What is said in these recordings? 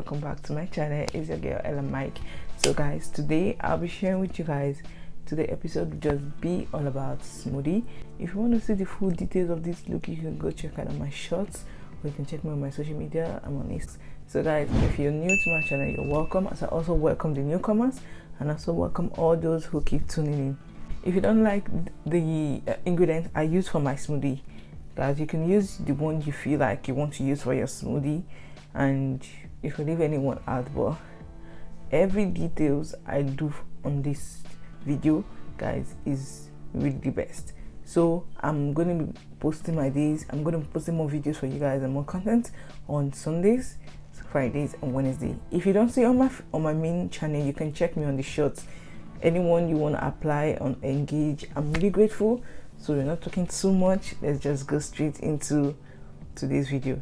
welcome back to my channel. It's your girl Ella Mike. So guys, today I'll be sharing with you guys, today's episode will just be all about smoothie. If you want to see the full details of this look, you can go check out my shorts, or you can check me on my social media. I'm on Insta. So guys, if you're new to my channel, you're welcome, as I also welcome the newcomers and also welcome all those who keep tuning in. If you don't like the ingredients I use for my smoothie, guys, you can use the one you feel like you want to use for your smoothie, and if you leave anyone out, but every details I do on this video, guys, is really the best. So I'm going to be posting my days, I'm going to be posting more videos for you guys and more content on Sundays, Fridays and Wednesday. If you don't see on my main channel, you can check me on the shorts. Anyone you want to apply on engage, I'm really grateful. So we're not talking too much, let's just go straight into today's video.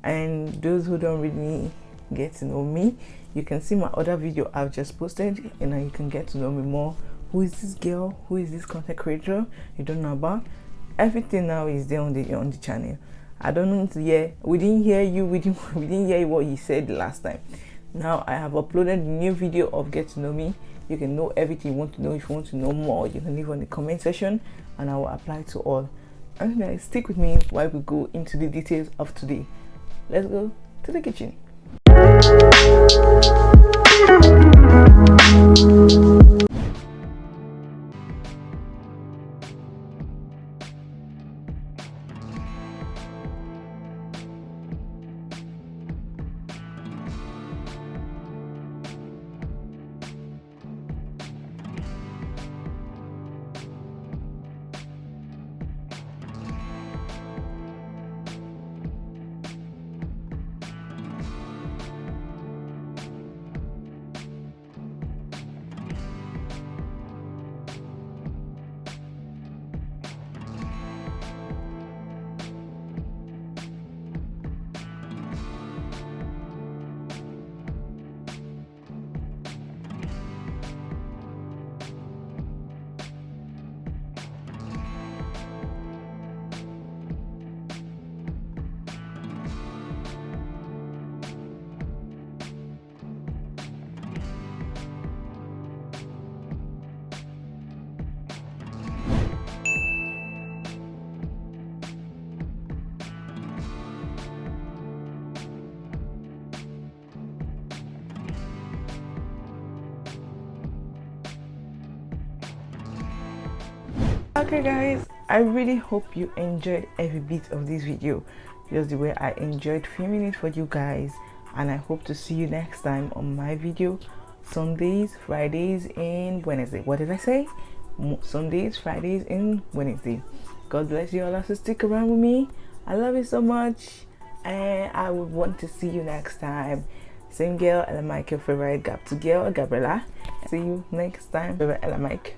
And those who don't really get to know me, you can see my other video I've just posted, and now you can get to know me more. Who is this girl? Who is this content creator you don't know about? Everything now is there on the channel. I don't know to hear, we didn't hear you, we didn't hear what you said last time. Now I have uploaded a new video of get to know me. You can know everything you want to know. If you want to know more, you can leave on the comment section and I will apply to all. And guys, stick with me while we go into the details of today. Let's go to the kitchen. Okay guys, I really hope you enjoyed every bit of this video, just the way I enjoyed filming it for you guys, and I hope to see you next time on my video. Sundays, Fridays and Wednesday. What did I say? Sundays, Fridays and Wednesday. God bless you all as to stick around with me. I love you so much, and I would want to see you next time. Same girl, Ella Mike, your favorite girl, Gabriella. See you next time, favorite Ella Mike.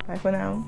Bye for now.